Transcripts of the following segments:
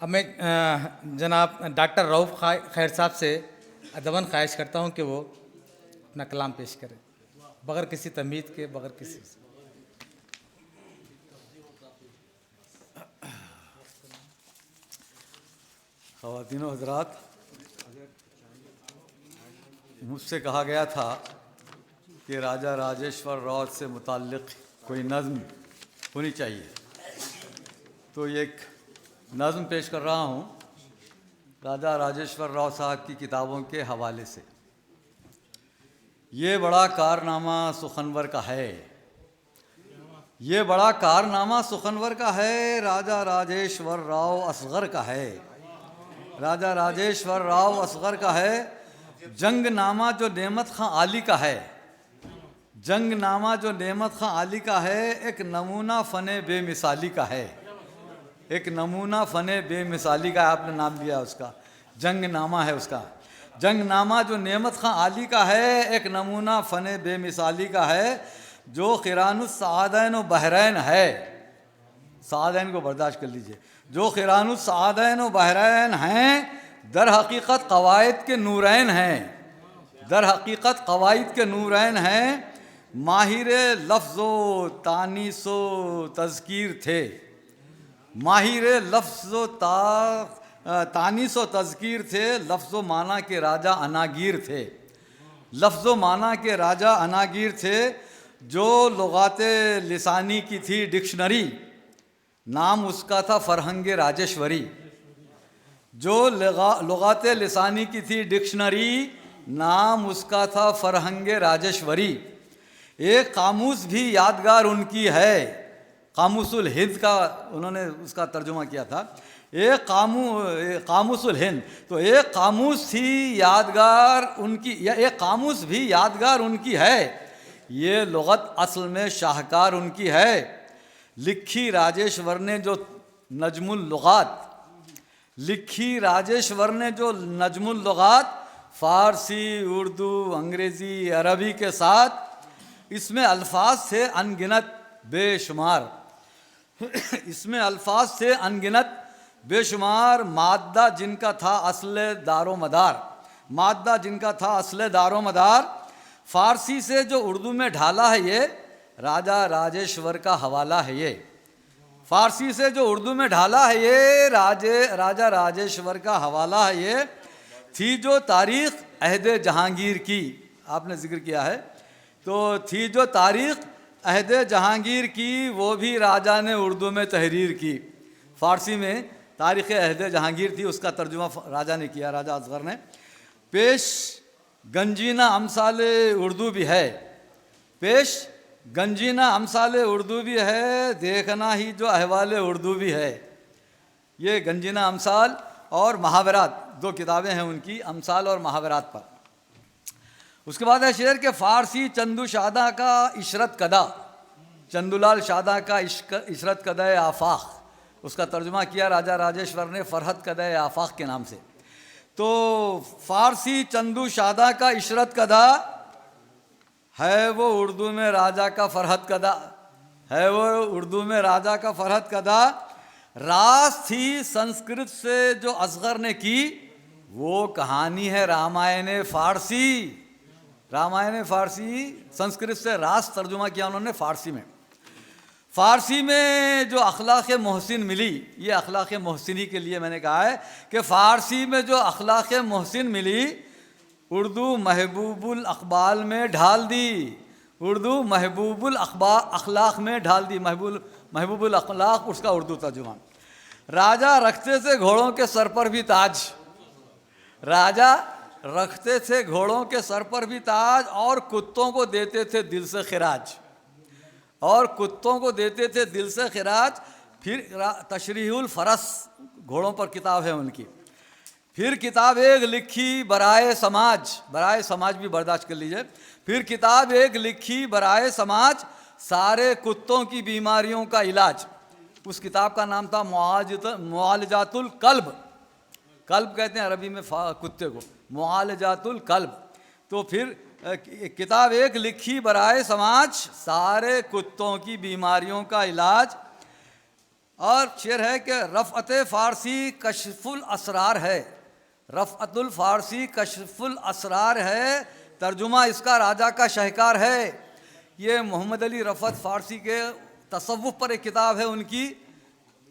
अब मैं जनाब डॉक्टर रऊफ़ खैर साहब से अदबन ख्वाहिश करता हूं कि वो अपना कलाम पेश करें बग़ैर किसी तमीज़ के, बग़ैर किसी से। ख़वातीन व हज़रात, मुझसे कहा गया था कि राजा राजेश्वर राव से मुताल्लिक़ कोई नज़्म होनी चाहिए, तो एक नज़्म पेश कर रहा हूँ राजा राजेश्वर राव साहब की किताबों के हवाले से। ये बड़ा कारनामा सुखनवर का है, ये बड़ा कारनामा सुखनवर का है, राजा राजेश्वर राव असग़र का है, राजा राजेश्वर राव असग़र का है। जंग नामा जो नेमत खां आली का है, जंग नामा जो नेमत खां आली का है, एक नमूना फ़ने बेमिसाली का है, एक नमूना फ़ने बेमिसाली का है। आपने नाम लिया उसका, जंग नामा है उसका। जंग नामा जो नेमत खां आली का है, एक नमूना फ़ने बेमिसाली का है, जो क़िरानुस सआदैन व बहरैन है। सआदैन को बर्दाश्त कर लीजिए। जो क़िरानुस सआदैन व बहरैन हैं, दर हकीकत क़वाइद के नूरैन हैं, दर हकीकत क़वाइद के नूरैन हैं। माहिर लफ्ज़ो तानीसो तज़कीर थे, माहिर लफ्ज़ो तानीसो तज़कीर थे, लफ्ज़ो माना के राजा अनागीर थे, लफ्ज़ो माना के राजा अनागीर थे। जो लुगाते लिसानी की थी डिक्शनरी, नाम उसका था फ़रहंग राजेश्वरी। जो लुगाते लिसानी की थी डिक्शनरी, नाम उसका था फ़रहंग राजेश्वरी। एक कामूस भी यादगार उनकी है, कामूसुल हिंद का उन्होंने उसका तर्जुमा किया था। एक कामूसुल हिंद, तो एक कामूस थी यादगार उनकी, या एक कामूस भी यादगार उनकी है, ये लुगत असल में शाहकार उनकी है। लिखी राजेश्वर ने जो नजमुल लुगात, लिखी राजेश्वर ने जो नजमुल लुगात, फ़ारसी, उर्दू, अंग्रेज़ी, अरबी के साथ, इसमें अल्फाज थे अनगिनत बेशुमार, इसमें अल्फाज थे अनगिनत बेशुमार। मादा जिनका था असले दारो मदार, मादा जिनका था असले दारो मदार। फ़ारसी से जो उर्दू में ढाला है, ये राजा राजेश्वर का हवाला है। ये फ़ारसी से जो उर्दू में ढाला है, ये राजा राजेश्वर का हवाला है। ये थी जो तारीख़ अहद जहांगीर की, आपने ज़िक्र किया है, तो थी जो तारीख़ अहद जहांगीर की, वो भी राजा ने उर्दू में तहरीर की। फ़ारसी में तारीख़ अहद जहांगीर थी, उसका तर्जुमा राजा ने किया, राजा असग़र ने। पेश गंजीना अमसाले उर्दू भी है, पेश गंजीना अमसाले उर्दू भी है, देखना ही जो अहवाल उर्दू भी है। ये गंजीना अमसाल और महावरात, दो किताबें हैं उनकी, अमसाल और महावरात पर। उसके बाद है शेर के फ़ारसी चंदू शादा का इशरत कदा, चंदूलाल शादा का इशरत कदा आफाक, उसका तर्जुमा किया राजा राजेश्वर ने फ़रहत कदा आफाक के नाम से। तो फ़ारसी चंदू शादा का इशरत कदा है, वो उर्दू में राजा का फ़रहत कदा है, वो उर्दू में राजा का फ़रहत कदा। रास थी संस्कृत से जो असग़र ने की, वो कहानी है रामायण फ़ारसी, रामायण फ़ारसी। संस्कृत से रास तर्जुमा किया उन्होंने फ़ारसी में। फ़ारसी में जो अखलाक़ मोहसिन मिली, ये अखलाक़ मोहसिनी के लिए मैंने कहा है कि फ़ारसी में जो अखलाक़ मोहसिन मिली, उर्दू महबूबुल अक़बाल में ढाल दी, उर्दू महबूबुल अख़लाक़ में ढाल दी, महबूबुल अख़लाक़ उसका उर्दू तर्जुमा। राजा रखते थे घोड़ों के सर पर भी ताज, राजा रखते थे घोड़ों के सर पर भी ताज, और कुत्तों को देते थे दिल से खिराज, और कुत्तों को देते थे दिल से खिराज। फिर तशरीहुल फ़रस, घोड़ों पर किताब है उनकी। फिर किताब एक लिखी बराए समाज, बराए समाज भी बर्दाश्त कर लीजिए। फिर किताब एक लिखी बराए समाज, सारे कुत्तों की बीमारियों का इलाज। उस किताब का नाम था मुआलजातुल कल्ब, कल्ब कहते हैं अरबी में कुत्ते को, मुआलजातुल कल्ब। तो फिर किताब एक लिखी बराए समाज, सारे कुत्तों की बीमारियों का इलाज। और शेर है कि रफ़अत फ़ारसी कशफुल असरार है, रफ़अतुल फ़ारसी कशफुल असरार है, तर्जुमा इसका राजा का शहकार है। ये मोहम्मद अली रफ़अत फ़ारसी के तसव्वुफ़ पर एक किताब है उनकी,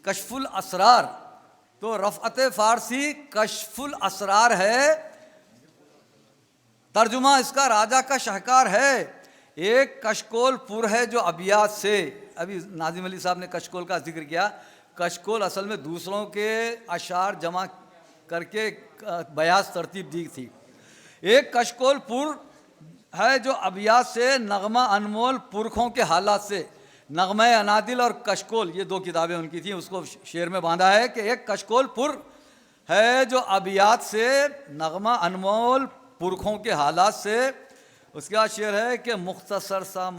कशफुल असरार। तो रफ़अत फ़ारसी कशफुल असरार है, तर्जुमा इसका राजा का शहकार है। एक कशकोल पुर है जो अबियात से, अभी नाजिम अली साहब ने कशकोल का जिक्र किया। कशकोल असल में दूसरों के अशार जमा करके बयास तरतीब दी थी। एक कशकोल पुर है जो अबियात से, नगमा अनमोल पुरखों के हालात से। नगमा अनादिल और कशकोल ये दो किताबें उनकी थी, उसको शेर में बांधा है कि एक कशकोल पुर है जो अबियात से, नगमा अनमोल पुरखों के हालात से। उसके बाद शेर है कि मुख्तसर सा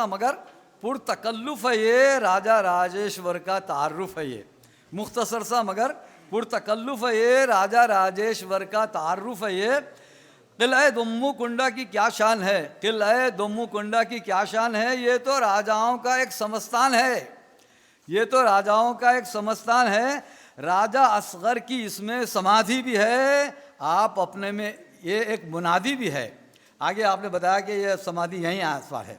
मगर पुरतकल्लुफ़ है ये, राजा राजेश्वर का तारुफ है ये। मुख्तसर सा मगर पुरतकल्लुफ़ है ये, राजा राजेश्वर का तारुफ है ये। किला दुम्मू कुंडा की क्या शान है, किला दुम्मू कुंडा की क्या शान है, ये तो राजाओं का एक समस्तान है, ये तो राजाओं का एक समस्तान है। राजा असगर की इसमें समाधि भी है, आप अपने में ये एक मुनादी भी है। आगे आपने बताया कि ये समाधि यहीं आसपास है,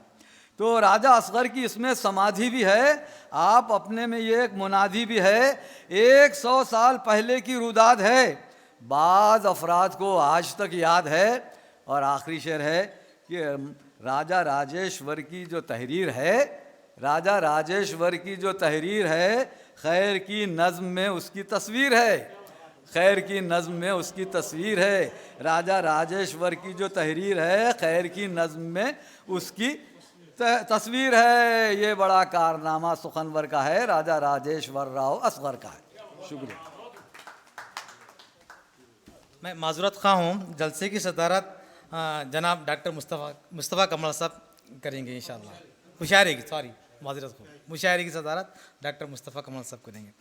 तो राजा असगर की इसमें समाधि भी है, आप अपने में ये एक मुनादी भी है। 100 साल पहले की रुदाद है, बाज़ अफराद को आज तक याद है। और आखिरी शेर है कि राजा राजेश्वर की जो तहरीर है, राजा राजेश्वर की जो तहरीर है, खैर की नज़्म में उसकी तस्वीर है, खैर की नज़्म में उसकी तस्वीर है। राजा राजेश्वर की जो तहरीर है, खैर की नज़्म में उसकी तस्वीर है। ये बड़ा कारनामा सुखनवर का है, राजा राजेश्वर राव असगर का है। शुक्रिया। मैं माजूरत खा हूँ, जलसे की सदारत जनाब डॉक्टर मुस्तफ़ा कमल साहब करेंगे इंशाअल्लाह। मुशायरे की, सॉरी माजूरत खो, मुशायरे की सदारत डॉक्टर मुस्तफ़ा कमल साहब करेंगे।